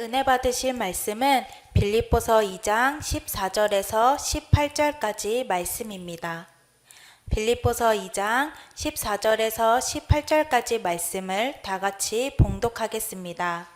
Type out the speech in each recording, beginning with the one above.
은혜 받으실 말씀은 빌립보서 2장 14절에서 18절까지 말씀입니다. 빌립보서 2장 14절에서 18절까지 말씀을 다 같이 봉독하겠습니다.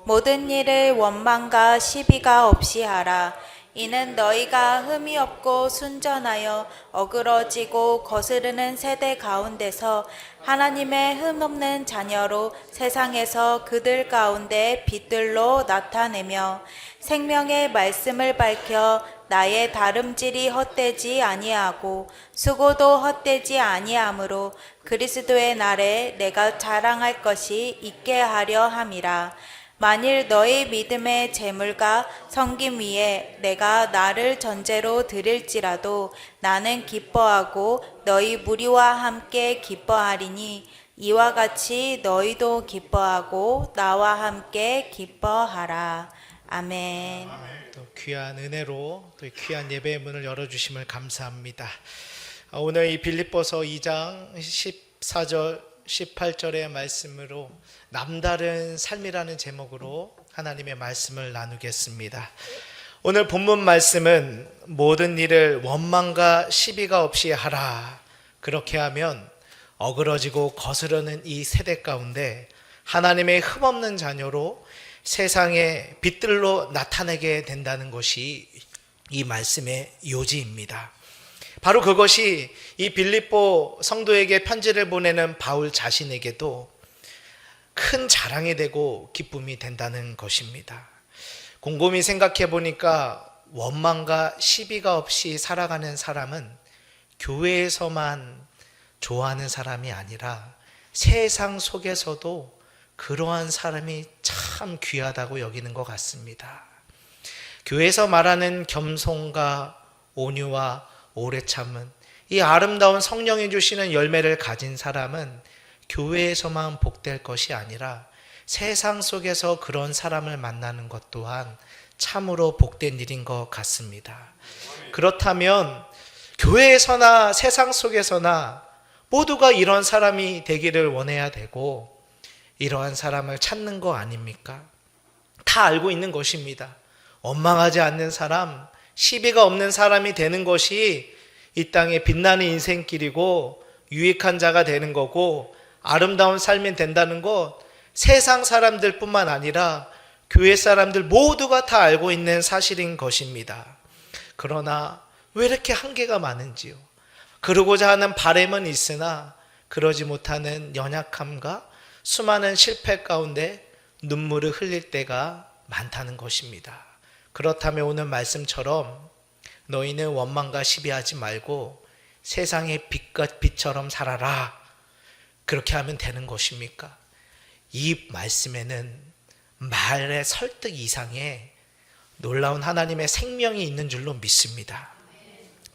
모든 일을 원망과 시비가 없이 하라. 이는 너희가 흠이 없고 순전하여 어그러지고 거스르는 세대 가운데서 하나님의 흠없는 자녀로 세상에서 그들 가운데 빛들로 나타내며 생명의 말씀을 밝혀 나의 다름질이 헛되지 아니하고 수고도 헛되지 아니하므로 그리스도의 날에 내가 자랑할 것이 있게 하려 함이라. 만일 너희 믿음의 재물과 섬김 위에 내가 나를 전제로 드릴지라도 나는 기뻐하고 너희 무리와 함께 기뻐하리니 이와 같이 너희도 기뻐하고 나와 함께 기뻐하라. 아멘. 또 귀한 은혜로 또 귀한 예배의 문을 열어주심을 감사합니다. 오늘 이 빌립보서 2장 14절 18절의 말씀으로 남다른 삶이라는 제목으로 하나님의 말씀을 나누겠습니다. 오늘 본문 말씀은 모든 일을 원망과 시비가 없이 하라. 그렇게 하면 어그러지고 거스르는 이 세대 가운데 하나님의 흠없는 자녀로 세상의 빛들로 나타내게 된다는 것이 이 말씀의 요지입니다. 바로 그것이 이 빌립보 성도에게 편지를 보내는 바울 자신에게도 큰 자랑이 되고 기쁨이 된다는 것입니다. 곰곰이 생각해 보니까 원망과 시비가 없이 살아가는 사람은 교회에서만 좋아하는 사람이 아니라 세상 속에서도 그러한 사람이 참 귀하다고 여기는 것 같습니다. 교회에서 말하는 겸손과 온유와 오래 참은 이 아름다운 성령이 주시는 열매를 가진 사람은 교회에서만 복될 것이 아니라 세상 속에서 그런 사람을 만나는 것 또한 참으로 복된 일인 것 같습니다. 그렇다면 교회에서나 세상 속에서나 모두가 이런 사람이 되기를 원해야 되고 이러한 사람을 찾는 거 아닙니까? 다 알고 있는 것입니다. 원망하지 않는 사람, 시비가 없는 사람이 되는 것이 이 땅에 빛나는 인생길이고 유익한 자가 되는 거고 아름다운 삶이 된다는 것 세상 사람들뿐만 아니라 교회 사람들 모두가 다 알고 있는 사실인 것입니다. 그러나 왜 이렇게 한계가 많은지요? 그러고자 하는 바람은 있으나 그러지 못하는 연약함과 수많은 실패 가운데 눈물을 흘릴 때가 많다는 것입니다. 그렇다면 오늘 말씀처럼 너희는 원망과 시비하지 말고 세상의 빛처럼 살아라. 그렇게 하면 되는 것입니까? 이 말씀에는 말의 설득 이상의 놀라운 하나님의 생명이 있는 줄로 믿습니다.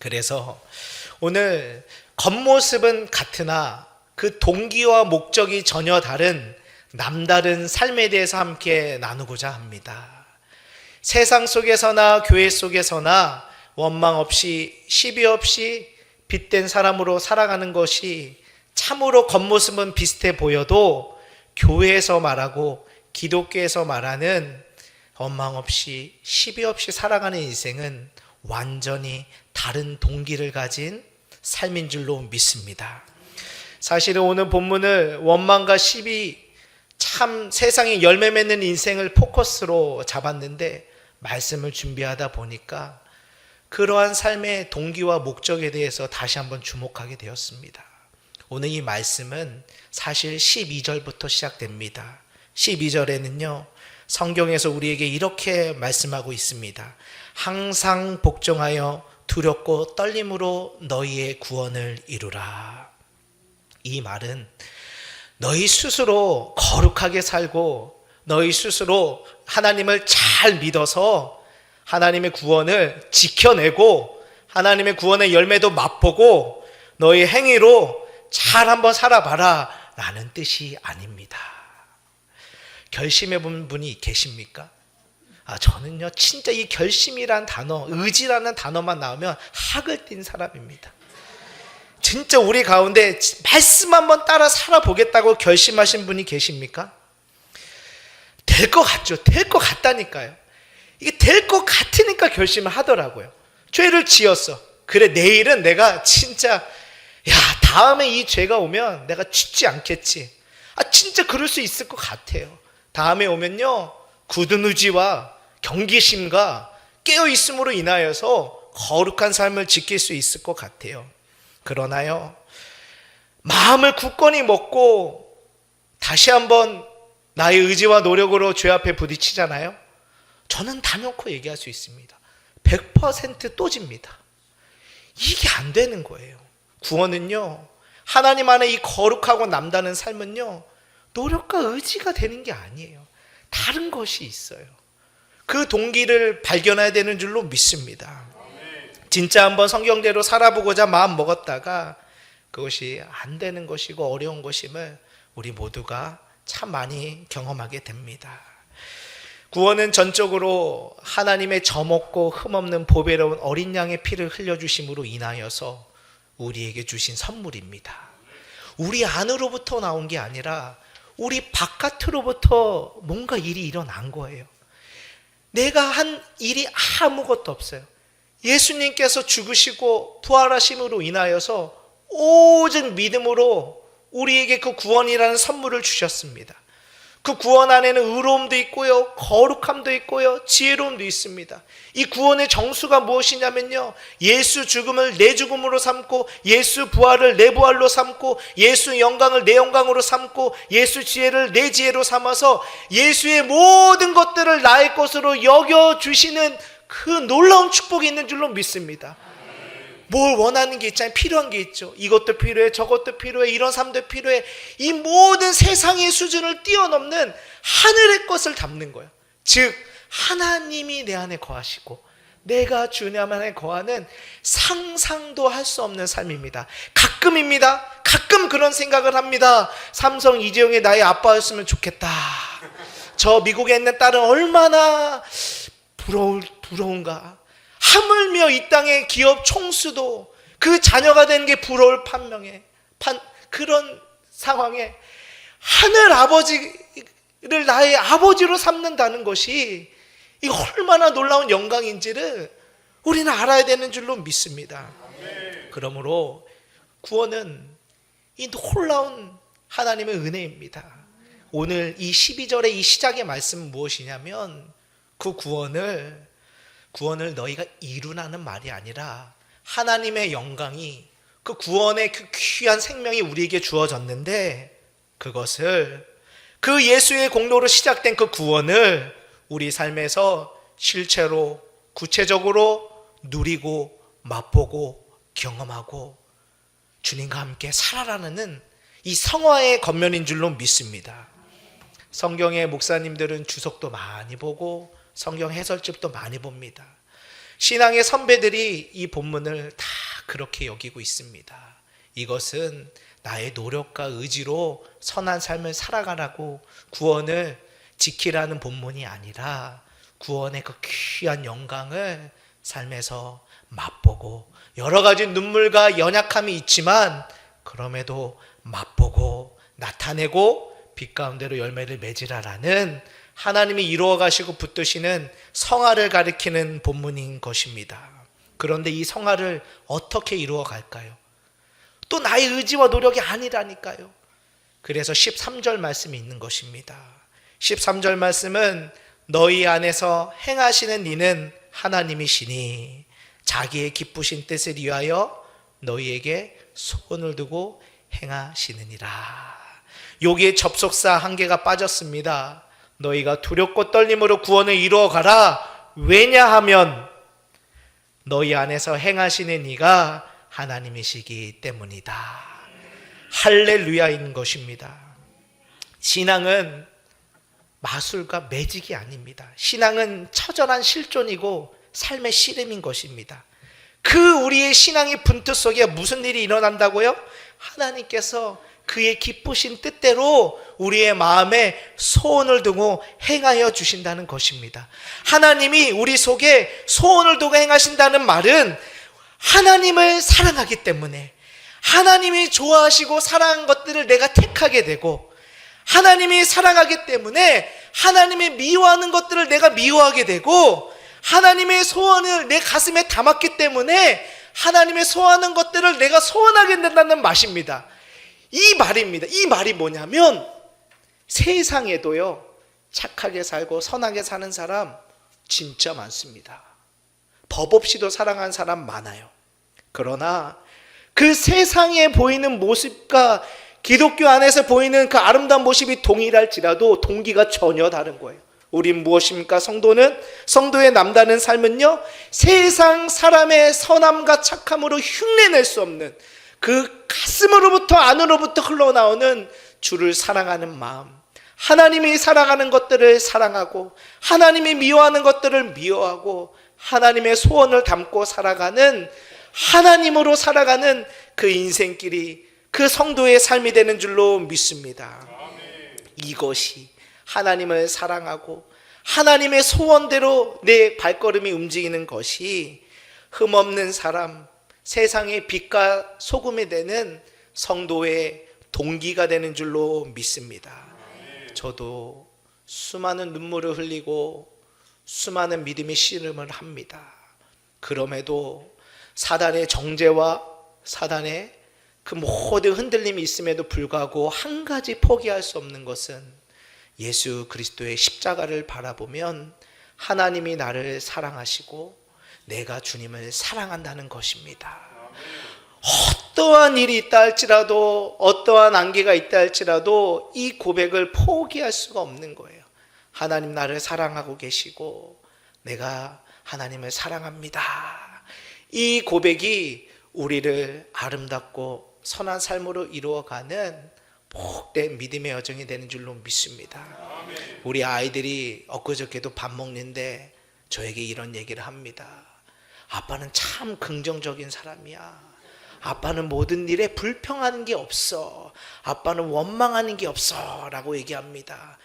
그래서 오늘 겉모습은 같으나 그 동기와 목적이 전혀 다른 남다른 삶에 대해서 함께 나누고자 합니다. 세상 속에서나 교회 속에서나 원망 없이 시비 없이 빛된 사람으로 살아가는 것이 참으로 겉모습은 비슷해 보여도 교회에서 말하고 기독교에서 말하는 원망 없이 시비 없이 살아가는 인생은 완전히 다른 동기를 가진 삶인 줄로 믿습니다. 사실은 오늘 본문을 원망과 시비 참 세상에 열매 맺는 인생을 포커스로 잡았는데 말씀을 준비하다 보니까 그러한 삶의 동기와 목적에 대해서 다시 한번 주목하게 되었습니다. 오늘 이 말씀은 사실 12절부터 시작됩니다. 12절에는요, 성경에서 우리에게 이렇게 말씀하고 있습니다. 항상 복종하여 두렵고 떨림으로 너희의 구원을 이루라. 이 말은 너희 스스로 거룩하게 살고 너희 스스로 하나님을 잘 믿어서 하나님의 구원을 지켜내고 하나님의 구원의 열매도 맛보고 너희 행위로 잘 한번 살아봐라 라는 뜻이 아닙니다. 결심해 본 분이 계십니까? 저는요 진짜 이 결심이란 단어, 의지라는 단어만 나오면 학을 띈 사람입니다. 진짜 우리 가운데 말씀 한번 따라 살아보겠다고 결심하신 분이 계십니까? 될 것 같죠. 될 것 같다니까요. 이게 될 것 같으니까 결심을 하더라고요. 죄를 지었어. 그래, 내일은 내가 진짜 다음에 이 죄가 오면 내가 짓지 않겠지. 진짜 그럴 수 있을 것 같아요. 다음에 오면요, 굳은 의지와 경계심과 깨어있음으로 인하여서 거룩한 삶을 지킬 수 있을 것 같아요. 그러나요, 마음을 굳건히 먹고 다시 한번 나의 의지와 노력으로 죄 앞에 부딪히잖아요. 저는 단연코 얘기할 수 있습니다. 100%또 집니다. 이게 안 되는 거예요. 구원은요, 하나님 안에 이 거룩하고 남다른 삶은요, 노력과 의지가 되는 게 아니에요. 다른 것이 있어요. 그 동기를 발견해야 되는 줄로 믿습니다. 진짜 한번 성경대로 살아보고자 마음 먹었다가 그것이 안 되는 것이고 어려운 것임을 우리 모두가 참 많이 경험하게 됩니다. 구원은 전적으로 하나님의 점없고 흠없는 보배로운 어린 양의 피를 흘려주심으로 인하여서 우리에게 주신 선물입니다. 우리 안으로부터 나온 게 아니라 우리 바깥으로부터 뭔가 일이 일어난 거예요. 내가 한 일이 아무것도 없어요. 예수님께서 죽으시고 부활하심으로 인하여서 오직 믿음으로 우리에게 그 구원이라는 선물을 주셨습니다. 그 구원 안에는 의로움도 있고요, 거룩함도 있고요, 지혜로움도 있습니다. 이 구원의 정수가 무엇이냐면요, 예수 죽음을 내 죽음으로 삼고, 예수 부활을 내 부활로 삼고, 예수 영광을 내 영광으로 삼고, 예수 지혜를 내 지혜로 삼아서 예수의 모든 것들을 나의 것으로 여겨주시는 그 놀라운 축복이 있는 줄로 믿습니다. 뭘 원하는 게 있잖아요. 필요한 게 있죠. 이것도 필요해, 저것도 필요해, 이런 삶도 필요해. 이 모든 세상의 수준을 뛰어넘는 하늘의 것을 담는 거예요. 즉 하나님이 내 안에 거하시고 내가 주님 안에 거하는 상상도 할 수 없는 삶입니다. 가끔입니다. 가끔 그런 생각을 합니다. 삼성 이재용이 나의 아빠였으면 좋겠다. 저 미국에 있는 딸은 얼마나 부러운가. 하물며 이 땅의 기업 총수도 그 자녀가 되는 게 부러울 판명에 그런 상황에 하늘 아버지를 나의 아버지로 삼는다는 것이 이 얼마나 놀라운 영광인지를 우리는 알아야 되는 줄로 믿습니다. 그러므로 구원은 이 놀라운 하나님의 은혜입니다. 오늘 이 12절의 이 시작의 말씀은 무엇이냐면 그 구원을 너희가 이루라는 말이 아니라 하나님의 영광이 그 구원의 그 귀한 생명이 우리에게 주어졌는데 그것을 그 예수의 공로로 시작된 그 구원을 우리 삶에서 실체로 구체적으로 누리고 맛보고 경험하고 주님과 함께 살아라는 이 성화의 겉면인 줄로 믿습니다. 성경의 목사님들은 주석도 많이 보고 성경 해설집도 많이 봅니다. 신앙의 선배들이 이 본문을 다 그렇게 여기고 있습니다. 이것은 나의 노력과 의지로 선한 삶을 살아가라고 구원을 지키라는 본문이 아니라 구원의 그 귀한 영광을 삶에서 맛보고 여러 가지 눈물과 연약함이 있지만 그럼에도 맛보고 나타내고 빛 가운데로 열매를 맺으라라는 하나님이 이루어 가시고 붙드시는 성화를 가리키는 본문인 것입니다. 그런데 이 성화를 어떻게 이루어 갈까요? 또 나의 의지와 노력이 아니라니까요. 그래서 13절 말씀이 있는 것입니다. 13절 말씀은 너희 안에서 행하시는 이는 하나님이시니 자기의 기쁘신 뜻을 위하여 너희에게 소원을 두고 행하시느니라. 여기에 접속사 한 개가 빠졌습니다. 너희가 두렵고 떨림으로 구원을 이루어 가라. 왜냐하면 너희 안에서 행하시는 이가 하나님이시기 때문이다. 할렐루야인 것입니다. 신앙은 마술과 매직이 아닙니다. 신앙은 처절한 실존이고 삶의 씨름인 것입니다. 그 우리의 신앙의 분투 속에 무슨 일이 일어난다고요? 하나님께서 그의 기쁘신 뜻대로 우리의 마음에 소원을 두고 행하여 주신다는 것입니다. 하나님이 우리 속에 소원을 두고 행하신다는 말은 하나님을 사랑하기 때문에 하나님이 좋아하시고 사랑한 것들을 내가 택하게 되고 하나님이 사랑하기 때문에 하나님의 미워하는 것들을 내가 미워하게 되고, 하나님의 소원을 내 가슴에 담았기 때문에 하나님의 소원하는 것들을 내가 소원하게 된다는 맛입니다. 이 말입니다. 이 말이 뭐냐면, 세상에도요, 착하게 살고 선하게 사는 사람 진짜 많습니다. 법 없이도 사랑하는 사람 많아요. 그러나 그 세상에 보이는 모습과 기독교 안에서 보이는 그 아름다운 모습이 동일할지라도 동기가 전혀 다른 거예요. 우린 무엇입니까? 성도의 남다른 삶은요, 세상 사람의 선함과 착함으로 흉내낼 수 없는 그 가슴으로부터 안으로부터 흘러나오는 주를 사랑하는 마음, 하나님이 사랑하는 것들을 사랑하고 하나님이 미워하는 것들을 미워하고 하나님의 소원을 담고 살아가는, 하나님으로 살아가는 그 인생길이 그 성도의 삶이 되는 줄로 믿습니다. 이것이 하나님을 사랑하고 하나님의 소원대로 내 발걸음이 움직이는 것이 흠없는 사람, 세상의 빛과 소금이 되는 성도의 동기가 되는 줄로 믿습니다. 저도 수많은 눈물을 흘리고 수많은 믿음의 씨름을 합니다. 그럼에도 사단의 정죄와 사단의 그 모든 흔들림이 있음에도 불구하고 한 가지 포기할 수 없는 것은 예수 그리스도의 십자가를 바라보면 하나님이 나를 사랑하시고 내가 주님을 사랑한다는 것입니다. 어떠한 일이 있다 할지라도, 어떠한 안개가 있다 할지라도 이 고백을 포기할 수가 없는 거예요. 하나님 나를 사랑하고 계시고 내가 하나님을 사랑합니다. 이 고백이 우리를 아름답고 선한 삶으로 이루어가는 복된 믿음의 여정이 되는 줄로 믿습니다. 우리 아이들이 엊그저께도 밥 먹는데 저에게 이런 얘기를 합니다. 아빠는 참 긍정적인 사람이야. 아빠는 모든 일에 불평하는 게 없어. 아빠는 원망하는 게 없어 라고 얘기합니다.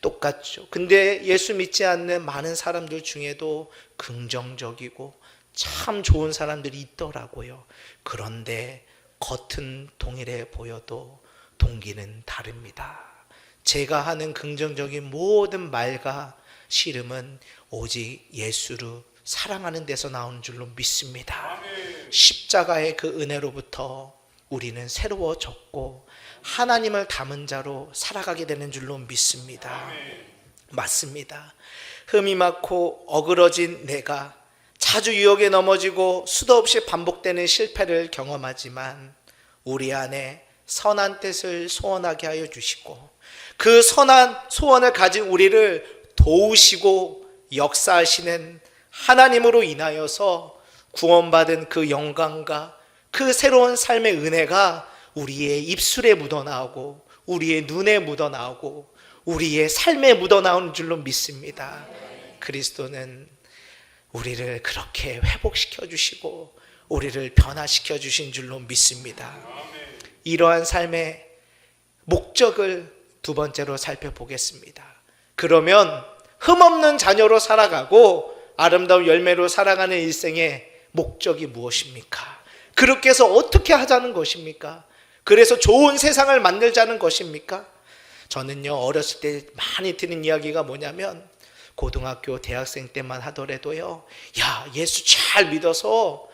똑같죠. 근데 예수 믿지 않는 많은 사람들 중에도 긍정적이고 참 좋은 사람들이 있더라고요. 그런데 겉은 동일해 보여도 동기는 다릅니다. 제가 하는 긍정적인 모든 말과 씨름은 오직 예수를 사랑하는 데서 나오는 줄로 믿습니다. 십자가의 그 은혜로부터 우리는 새로워졌고 하나님을 담은 자로 살아가게 되는 줄로 믿습니다. 맞습니다. 흠이 많고 어그러진 내가 자주 유혹에 넘어지고 수도 없이 반복되는 실패를 경험하지만 우리 안에 선한 뜻을 소원하게 하여 주시고 그 선한 소원을 가진 우리를 도우시고 역사하시는 하나님으로 인하여서 구원받은 그 영광과 그 새로운 삶의 은혜가 우리의 입술에 묻어나오고 우리의 눈에 묻어나오고 우리의 삶에 묻어나오는 줄로 믿습니다. 그리스도는 우리를 그렇게 회복시켜 주시고 우리를 변화시켜 주신 줄로 믿습니다. 이러한 삶의 목적을 두 번째로 살펴보겠습니다. 그러면 흠없는 자녀로 살아가고 아름다운 열매로 살아가는 일생의 목적이 무엇입니까? 그렇게 해서 어떻게 하자는 것입니까? 그래서 좋은 세상을 만들자는 것입니까? 저는요, 어렸을 때 많이 듣는 이야기가 뭐냐면 고등학교, 대학생 때만 하더라도요, 야, 예수 잘 믿어서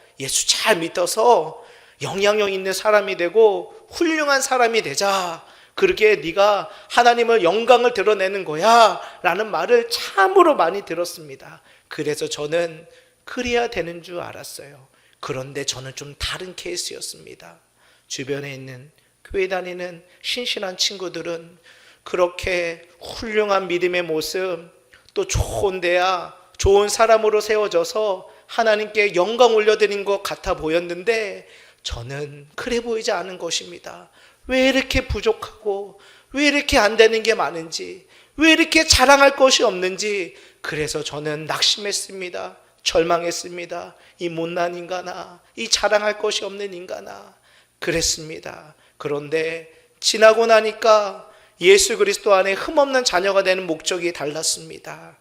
영향력 있는 사람이 되고 훌륭한 사람이 되자. 그렇게 네가 하나님을 영광을 드러내는 거야 라는 말을 참으로 많이 들었습니다. 그래서 저는 그래야 되는 줄 알았어요. 그런데 저는 좀 다른 케이스였습니다. 주변에 있는 교회 다니는 신실한 친구들은 그렇게 훌륭한 믿음의 모습, 또 좋은 데야 좋은 사람으로 세워져서 하나님께 영광 올려드린 것 같아 보였는데 저는 그래 보이지 않은 것입니다. 왜 이렇게 부족하고 왜 이렇게 안 되는 게 많은지, 왜 이렇게 자랑할 것이 없는지, 그래서 저는 낙심했습니다. 절망했습니다. 이 못난 인간아, 이 자랑할 것이 없는 인간아, 그랬습니다. 그런데 지나고 나니까 예수 그리스도 안에 흠없는 자녀가 되는 목적이 달랐습니다.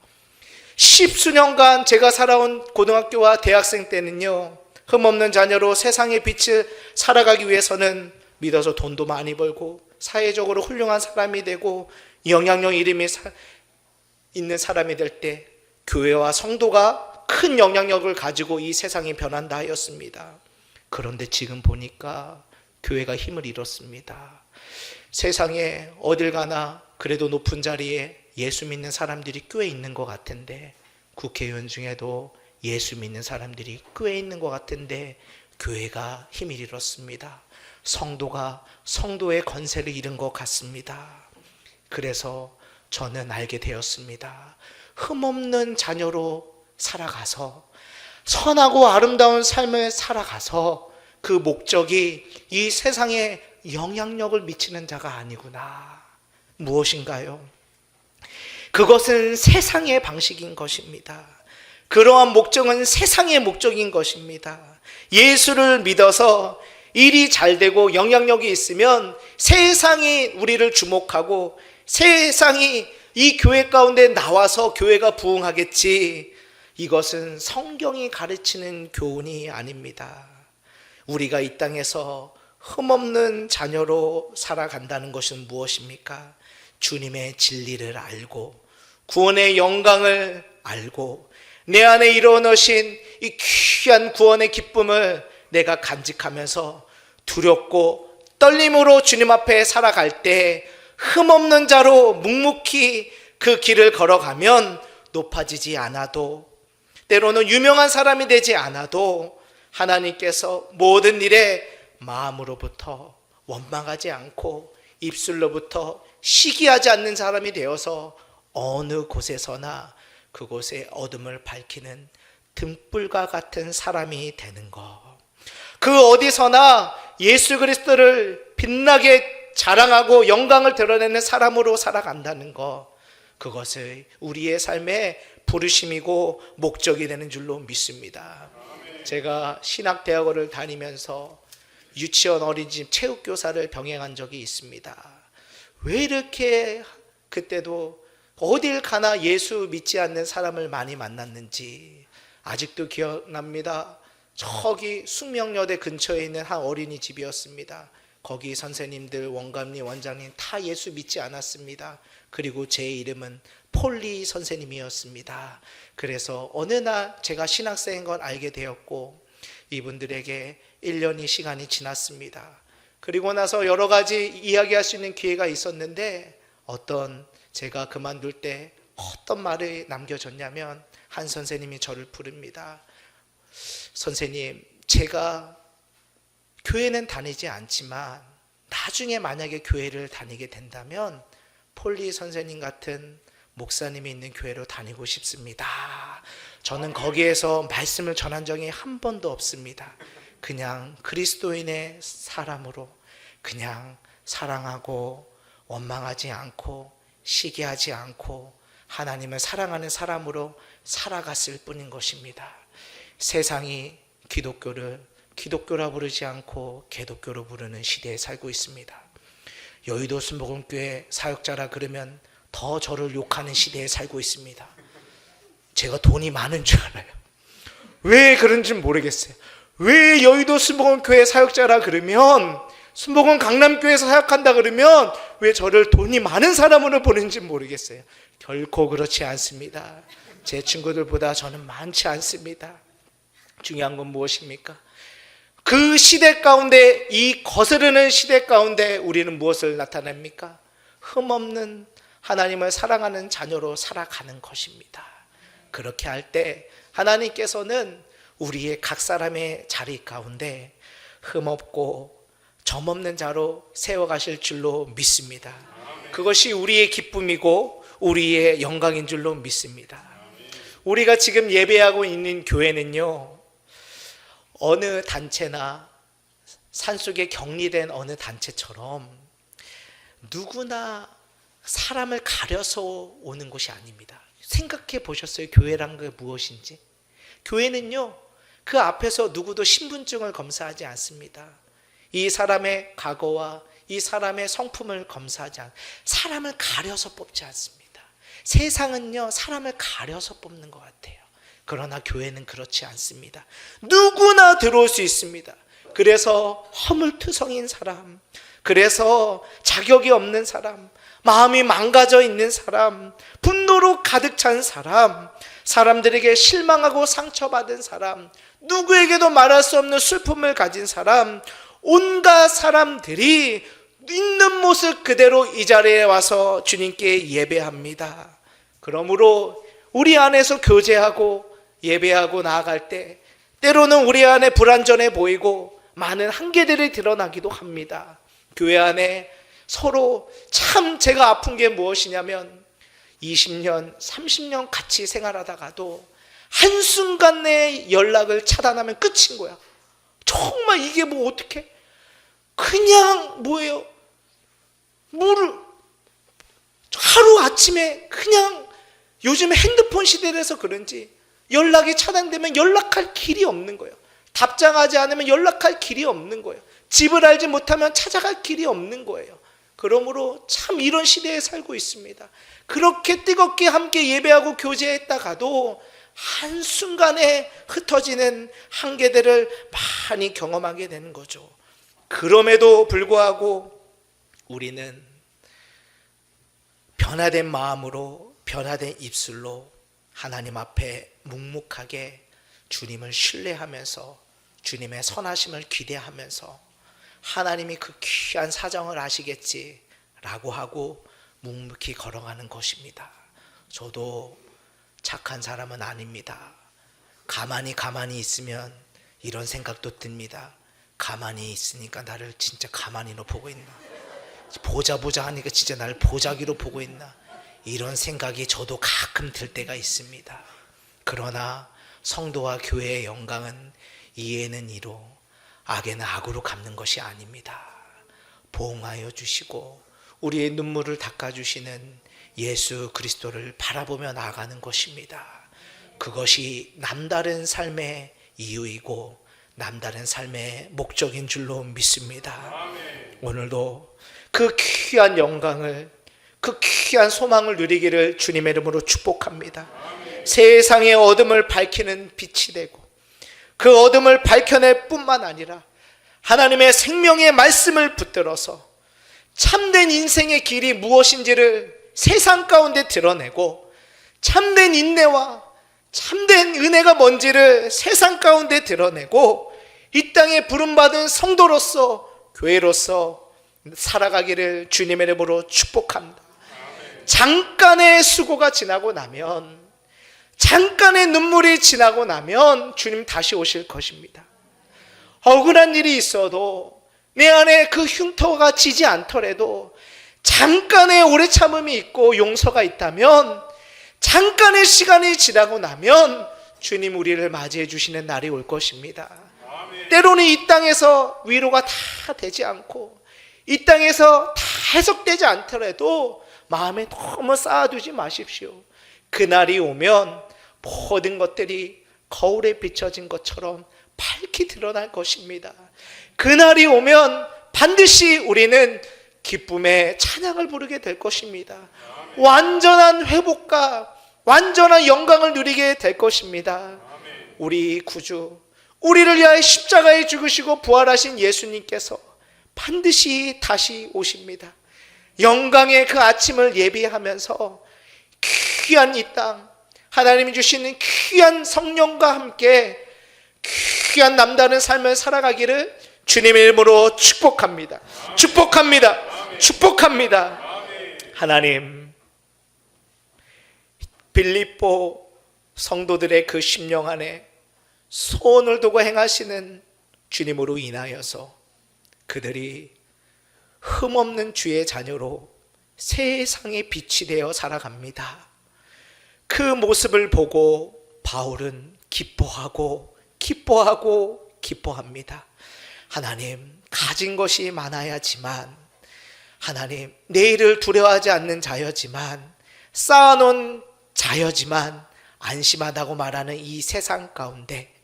10수년간 제가 살아온 고등학교와 대학생 때는요, 흠없는 자녀로 세상의 빛을 살아가기 위해서는 믿어서 돈도 많이 벌고 사회적으로 훌륭한 사람이 되고 영향력 이름이 있는 사람이 될 때 교회와 성도가 큰 영향력을 가지고 이 세상이 변한다 하였습니다. 그런데 지금 보니까 교회가 힘을 잃었습니다. 세상에 어딜 가나 그래도 높은 자리에 예수 믿는 사람들이 꽤 있는 것 같은데, 국회의원 중에도 예수 믿는 사람들이 꽤 있는 것 같은데 교회가 힘을 잃었습니다. 성도가 성도의 권세를 잃은 것 같습니다. 그래서 저는 알게 되었습니다. 흠없는 자녀로 살아가서 선하고 아름다운 삶을 살아가서 그 목적이 이 세상에 영향력을 미치는 자가 아니구나. 무엇인가요? 그것은 세상의 방식인 것입니다. 그러한 목적은 세상의 목적인 것입니다. 예수를 믿어서 일이 잘 되고 영향력이 있으면 세상이 우리를 주목하고 세상이 이 교회 가운데 나와서 교회가 부흥하겠지. 이것은 성경이 가르치는 교훈이 아닙니다. 우리가 이 땅에서 흠없는 자녀로 살아간다는 것은 무엇입니까? 주님의 진리를 알고 구원의 영광을 알고 내 안에 이루어놓으신 이 귀한 구원의 기쁨을 내가 간직하면서 두렵고 떨림으로 주님 앞에 살아갈 때 흠없는 자로 묵묵히 그 길을 걸어가면 높아지지 않아도, 때로는 유명한 사람이 되지 않아도 하나님께서 모든 일에 마음으로부터 원망하지 않고 입술로부터 시기하지 않는 사람이 되어서 어느 곳에서나 그곳의 어둠을 밝히는 등불과 같은 사람이 되는 것. 그 어디서나 예수 그리스도를 빛나게 자랑하고 영광을 드러내는 사람으로 살아간다는 것. 그것을 우리의 삶의 부르심이고 목적이 되는 줄로 믿습니다. 제가 신학대학원을 다니면서 유치원 어린이집 체육교사를 병행한 적이 있습니다. 왜 이렇게 그때도 어딜 가나 예수 믿지 않는 사람을 많이 만났는지 아직도 기억납니다. 저기 숙명여대 근처에 있는 한 어린이집이었습니다. 거기 선생님들, 원감님, 원장님 다 예수 믿지 않았습니다. 그리고 제 이름은 폴리 선생님이었습니다. 그래서 어느 날 제가 신학생인 걸 알게 되었고 이분들에게 1년의 시간이 지났습니다. 그리고 나서 여러 가지 이야기할 수 있는 기회가 있었는데 제가 그만둘 때 어떤 말을 남겨줬냐면 한 선생님이 저를 부릅니다. 선생님, 제가 교회는 다니지 않지만 나중에 만약에 교회를 다니게 된다면 폴리 선생님 같은 목사님이 있는 교회로 다니고 싶습니다. 저는 거기에서 말씀을 전한 적이 한 번도 없습니다. 그냥 그리스도인의 사람으로 그냥 사랑하고 원망하지 않고 시기하지 않고 하나님을 사랑하는 사람으로 살아갔을 뿐인 것입니다. 세상이 기독교를 기독교라 부르지 않고 개독교로 부르는 시대에 살고 있습니다. 여의도 순복음교회 사역자라 그러면 더 저를 욕하는 시대에 살고 있습니다. 제가 돈이 많은 줄 알아요. 왜 그런지 모르겠어요. 왜 여의도 순복음교회 사역자라 그러면, 순복음 강남교회에서 사역한다 그러면 왜 저를 돈이 많은 사람으로 보는지 모르겠어요. 결코 그렇지 않습니다. 제 친구들보다 저는 많지 않습니다. 중요한 건 무엇입니까? 그 시대 가운데, 이 거스르는 시대 가운데 우리는 무엇을 나타냅니까? 흠없는 하나님을 사랑하는 자녀로 살아가는 것입니다. 그렇게 할 때 하나님께서는 우리의 각 사람의 자리 가운데 흠없고 점없는 자로 세워가실 줄로 믿습니다. 그것이 우리의 기쁨이고 우리의 영광인 줄로 믿습니다. 우리가 지금 예배하고 있는 교회는요, 어느 단체나 산속에 격리된 어느 단체처럼 누구나 사람을 가려서 오는 곳이 아닙니다. 생각해 보셨어요? 교회란 게 무엇인지? 교회는요, 그 앞에서 누구도 신분증을 검사하지 않습니다. 이 사람의 과거와 이 사람의 성품을 검사하지 않습니다. 사람을 가려서 뽑지 않습니다. 세상은요, 사람을 가려서 뽑는 것 같아요. 그러나 교회는 그렇지 않습니다. 누구나 들어올 수 있습니다. 그래서 허물투성인 사람, 그래서 자격이 없는 사람, 마음이 망가져 있는 사람, 분노로 가득 찬 사람, 사람들에게 실망하고 상처받은 사람, 누구에게도 말할 수 없는 슬픔을 가진 사람, 온갖 사람들이 있는 모습 그대로 이 자리에 와서 주님께 예배합니다. 그러므로 우리 안에서 교제하고 예배하고 나아갈 때 때로는 우리 안에 불완전해 보이고 많은 한계들이 드러나기도 합니다. 교회 안에 서로 참 제가 아픈 게 무엇이냐면 20년, 30년 같이 생활하다가도 한순간 내 연락을 차단하면 끝인 거야. 정말 이게 뭐 어떻게 그냥 뭐예요? 물을 하루 아침에 그냥 요즘 핸드폰 시대라서 그런지 연락이 차단되면 연락할 길이 없는 거예요. 답장하지 않으면 연락할 길이 없는 거예요. 집을 알지 못하면 찾아갈 길이 없는 거예요. 그러므로 참 이런 시대에 살고 있습니다. 그렇게 뜨겁게 함께 예배하고 교제했다가도 한순간에 흩어지는 한계들을 많이 경험하게 되는 거죠. 그럼에도 불구하고 우리는 변화된 마음으로, 변화된 입술로 하나님 앞에 묵묵하게 주님을 신뢰하면서 주님의 선하심을 기대하면서 하나님이 그 귀한 사정을 아시겠지라고 하고 묵묵히 걸어가는 것입니다. 저도 착한 사람은 아닙니다. 가만히 있으면 이런 생각도 듭니다. 가만히 있으니까 나를 진짜 가만히로 보고 있나, 보자 하니까 진짜 나를 보자기로 보고 있나, 이런 생각이 저도 가끔 들 때가 있습니다. 그러나 성도와 교회의 영광은 이에는 이로 악에는 악으로 갚는 것이 아닙니다. 보응하여 주시고 우리의 눈물을 닦아주시는 예수 그리스도를 바라보며 나아가는 것입니다. 그것이 남다른 삶의 이유이고 남다른 삶의 목적인 줄로 믿습니다. 오늘도 그 귀한 영광을, 그 귀한 소망을 누리기를 주님의 이름으로 축복합니다. 세상의 어둠을 밝히는 빛이 되고 그 어둠을 밝혀낼 뿐만 아니라 하나님의 생명의 말씀을 붙들어서 참된 인생의 길이 무엇인지를 세상 가운데 드러내고 참된 인내와 참된 은혜가 뭔지를 세상 가운데 드러내고 이 땅에 부름받은 성도로서 교회로서 살아가기를 주님의 이름으로 축복합니다. 잠깐의 수고가 지나고 나면, 잠깐의 눈물이 지나고 나면 주님 다시 오실 것입니다. 억울한 일이 있어도 내 안에 그 흉터가 지지 않더라도 잠깐의 오래 참음이 있고 용서가 있다면 잠깐의 시간이 지나고 나면 주님 우리를 맞이해 주시는 날이 올 것입니다. 때로는 이 땅에서 위로가 다 되지 않고 이 땅에서 다 해석되지 않더라도 마음에 너무 쌓아두지 마십시오. 그날이 오면 모든 것들이 거울에 비춰진 것처럼 밝히 드러날 것입니다. 그날이 오면 반드시 우리는 기쁨의 찬양을 부르게 될 것입니다. 완전한 회복과 완전한 영광을 누리게 될 것입니다. 우리 구주, 우리를 위하여 십자가에 죽으시고 부활하신 예수님께서 반드시 다시 오십니다. 영광의 그 아침을 예비하면서 귀한 이 땅, 하나님이 주시는 귀한 성령과 함께 귀한 남다른 삶을 살아가기를 주님의 이름으로 축복합니다. 축복합니다. 축복합니다. 하나님, 빌립보 성도들의 그 심령 안에 소원을 두고 행하시는 주님으로 인하여서 그들이 흠없는 주의 자녀로 세상의 빛이 되어 살아갑니다. 그 모습을 보고 바울은 기뻐합니다. 하나님, 가진 것이 많아야지만, 하나님, 내일을 두려워하지 않는 자여지만, 쌓아놓은 자여지만 안심하다고 말하는 이 세상 가운데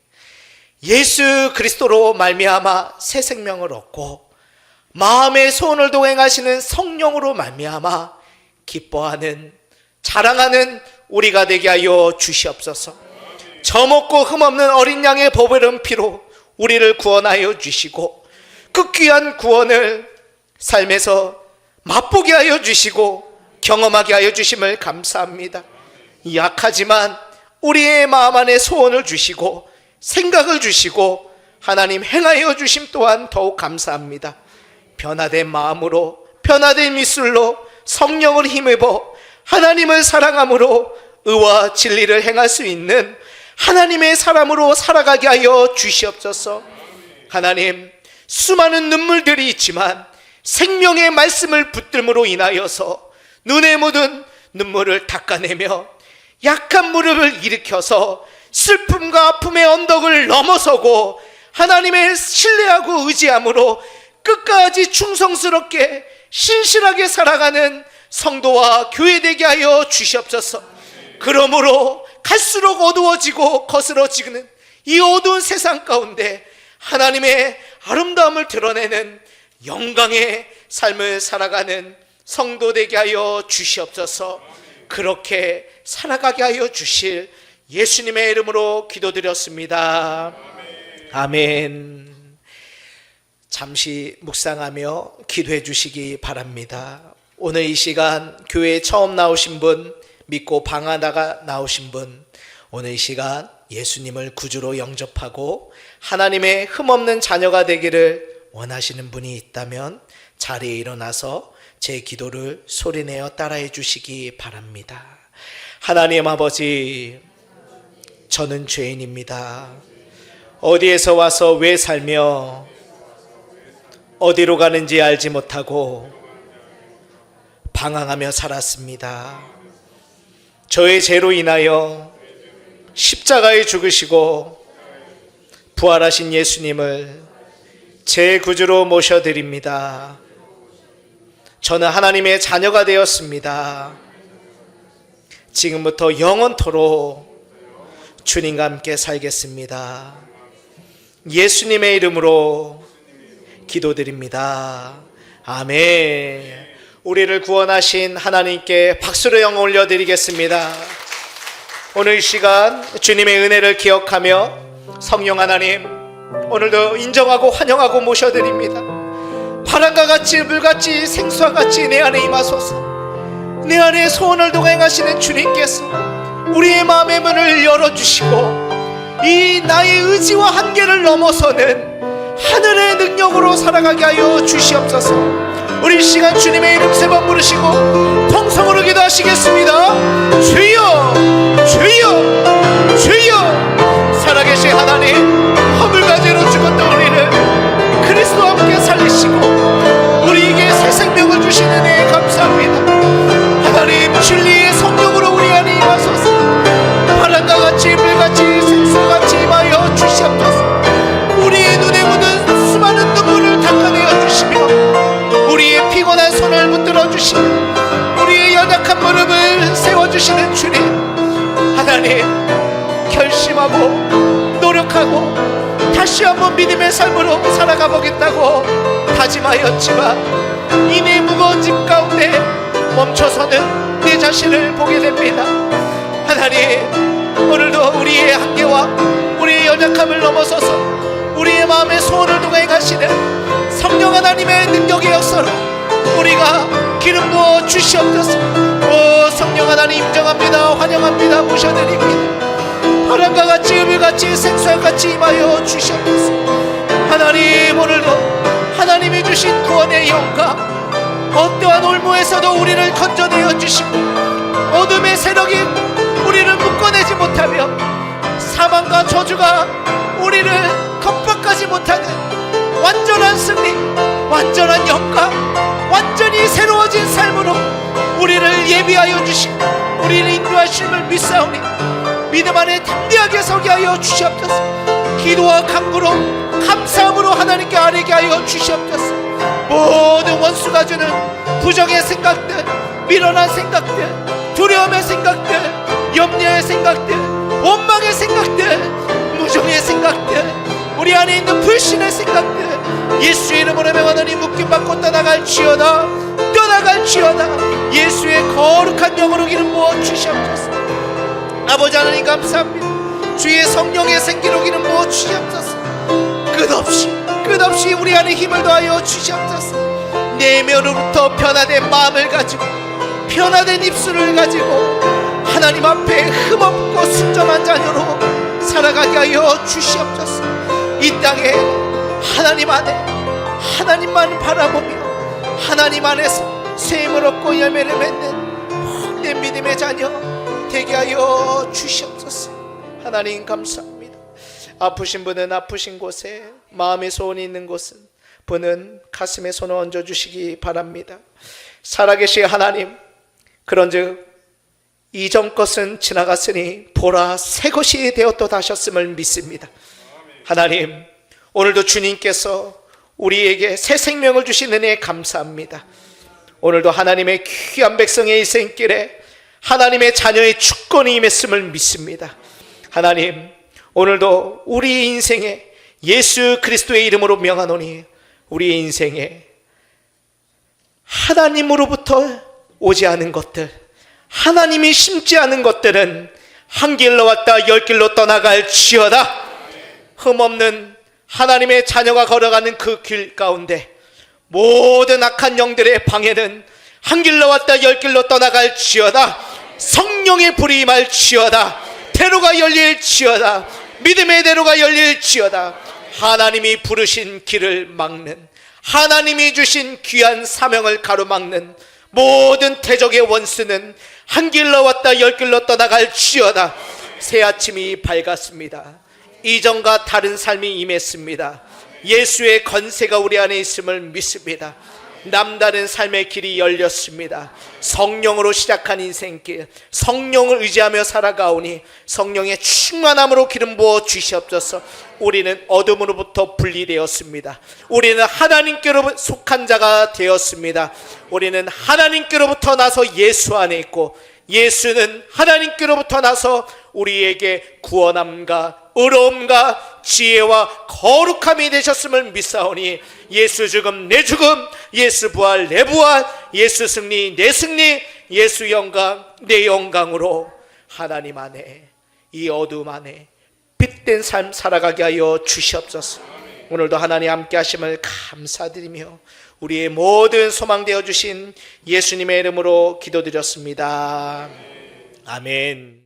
예수 그리스도로 말미암아 새 생명을 얻고 마음의 소원을 도행하시는 성령으로 말미암아 기뻐하는, 자랑하는 우리가 되게 하여 주시옵소서. 저먹고 흠없는 어린 양의 보배로운 피로 우리를 구원하여 주시고 그 귀한 구원을 삶에서 맛보게 하여 주시고 경험하게 하여 주심을 감사합니다. 약하지만 우리의 마음 안에 소원을 주시고 생각을 주시고 하나님 행하여 주심 또한 더욱 감사합니다. 변화된 마음으로, 변화된 미술로 성령을 힘입어 하나님을 사랑함으로 의와 진리를 행할 수 있는 하나님의 사람으로 살아가게 하여 주시옵소서. 하나님, 수많은 눈물들이 있지만 생명의 말씀을 붙들므로 인하여서 눈에 묻은 눈물을 닦아내며 약한 무릎을 일으켜서 슬픔과 아픔의 언덕을 넘어서고 하나님의 신뢰하고 의지함으로 끝까지 충성스럽게 신실하게 살아가는 성도와 교회 되게 하여 주시옵소서. 그러므로 갈수록 어두워지고 거스러지는 이 어두운 세상 가운데 하나님의 아름다움을 드러내는 영광의 삶을 살아가는 성도 되게 하여 주시옵소서. 그렇게 살아가게 하여 주실 예수님의 이름으로 기도드렸습니다. 아멘. 잠시 묵상하며 기도해 주시기 바랍니다. 오늘 이 시간 교회에 처음 나오신 분, 믿고 방하다가 나오신 분, 오늘 이 시간 예수님을 구주로 영접하고 하나님의 흠없는 자녀가 되기를 원하시는 분이 있다면 자리에 일어나서 제 기도를 소리내어 따라해 주시기 바랍니다. 하나님 아버지, 저는 죄인입니다. 어디에서 와서 왜 살며 어디로 가는지 알지 못하고 방황하며 살았습니다. 저의 죄로 인하여 십자가에 죽으시고 부활하신 예수님을 제 구주로 모셔드립니다. 저는 하나님의 자녀가 되었습니다. 지금부터 영원토록 주님과 함께 살겠습니다. 예수님의 이름으로 기도드립니다. 아멘. 우리를 구원하신 하나님께 박수로 영광 올려드리겠습니다. 오늘 이 시간 주님의 은혜를 기억하며 성령 하나님, 오늘도 인정하고 환영하고 모셔드립니다. 바람과 같이 물같이 생수와 같이 내 안에 임하소서. 내 안에 소원을 동행하시는 주님께서 우리의 마음의 문을 열어주시고 이 나의 의지와 한계를 넘어서는 하늘의 능력으로 살아가게 하여 주시옵소서. 우리 이 시간 주님의 이름 세 번 부르시고 통성으로 기도하시겠습니다. 주여, 주여, 주여. 살아계신 하나님, 허물가지로 죽었던 우리를 그리스도와 함께 살리시고 우리에게 새 생명을 주시는 은혜에 감사합니다. 하나님, 진리의 성령으로 우리 안에 임하소서. 바람과 같이 물같이 생수같이 임하여 주시옵소서. 우리의 눈에 묻은 수많은 눈물을 닦아내어 주시며 우리의 피곤한 손을 붙들어 주시며 우리의 연약한 무릎을 세워주시는 주님, 하나님, 결심하고 노력하고 다시 한번 믿음의 삶으로 살아가 보겠다고 다짐하였지만 이 내 무거운 짐 가운데 멈춰서는 내 자신을 보게 됩니다. 하나님, 오늘도 우리의 한계와 우리의 연약함을 넘어서서 우리의 마음의 소원을 동행하시는 성령 하나님의 능력의 역사로 우리가 기름 부어 주시옵소서. 오 성령 하나님, 인정합니다. 환영합니다. 모셔드립니다. 바람과 같이 음일같이 생수와 같이 임하여 주시옵소서. 하나님, 오늘도 하나님이 주신 구원의 영광, 어떠한 올무에서도 우리를 건져내어 주시고 어둠의 세력이 우리를 묶어내지 못하며 사망과 저주가 우리를 겁박하지 못하는 완전한 승리, 완전한 영광, 완전히 새로워진 삶으로 우리를 예비하여 주시고 우리를 인도하심을 믿사오니 믿음 안에 담대하게 서게 하여 주시옵소서. 기도와 간구로 감사함으로 하나님께 아뢰게 하여 주시옵소서. 모든 원수가 주는 부정의 생각들, 미련한 생각들, 두려움의 생각들, 염려의 생각들, 원망의 생각들, 무정의 생각들, 우리 안에 있는 불신의 생각들 예수의 이름으로 명하노니 묶임받고 떠나갈지어다, 떠나갈지어다. 예수의 거룩한 영으로 기름 부어 주시옵소서. 아버지 하나님, 감사합니다. 주의 성령의 생기로 기름 부어 주시옵소서. 끝없이 우리 안에 힘을 더하여 주시옵소서. 내면으로부터 변화된 마음을 가지고 변화된 입술을 가지고 하나님 앞에 흠없고 순전한 자녀로 살아가게 하여 주시옵소서. 이 땅에 하나님 안에 하나님만 바라보며 하나님 안에서 샘을 얻고 열매를 맺는 복된 믿음의 자녀 되게 하여 주시옵소서. 하나님 감사합니다. 아프신 분은 아프신 곳에, 마음의 소원이 있는 곳은 분은 가슴에 손을 얹어주시기 바랍니다. 살아계신 하나님, 그런즉 이전 것은 지나갔으니 보라 새 것이 되었도다 하셨음을 믿습니다. 하나님, 오늘도 주님께서 우리에게 새 생명을 주신 은혜에 감사합니다. 오늘도 하나님의 귀한 백성의 일생길에 하나님의 자녀의 주권이 임했음을 믿습니다. 하나님, 오늘도 우리 인생에 예수 그리스도의 이름으로 명하노니 우리 인생에 하나님으로부터 오지 않은 것들, 하나님이 심지 않은 것들은 한 길로 왔다 열 길로 떠나갈 지어다. 흠없는 하나님의 자녀가 걸어가는 그 길 가운데 모든 악한 영들의 방해는 한 길로 왔다 열 길로 떠나갈 지어다. 성령의 불이 임할 지어다. 대로가 열릴 지어다. 믿음의 대로가 열릴 지어다. 하나님이 부르신 길을 막는, 하나님이 주신 귀한 사명을 가로막는 모든 대적의 원수는 한 길로 왔다 열 길로 떠나갈 지어다. 새 아침이 밝았습니다. 이전과 다른 삶이 임했습니다. 예수의 권세가 우리 안에 있음을 믿습니다. 남다른 삶의 길이 열렸습니다. 성령으로 시작한 인생길, 성령을 의지하며 살아가오니 성령의 충만함으로 기름 부어 주시옵소서. 우리는 어둠으로부터 분리되었습니다. 우리는 하나님께로 속한 자가 되었습니다. 우리는 하나님께로부터 나서 예수 안에 있고 예수는 하나님께로부터 나서 우리에게 구원함과 의로움과 지혜와 거룩함이 되셨음을 믿사오니 예수 죽음 내 죽음, 예수 부활 내 부활, 예수 승리 내 승리, 예수 영광 내 영광으로 하나님 안에, 이 어둠 안에 빛된 삶 살아가게 하여 주시옵소서. 오늘도 하나님 함께 하심을 감사드리며 우리의 모든 소망 되어 주신 예수님의 이름으로 기도드렸습니다. 아멘.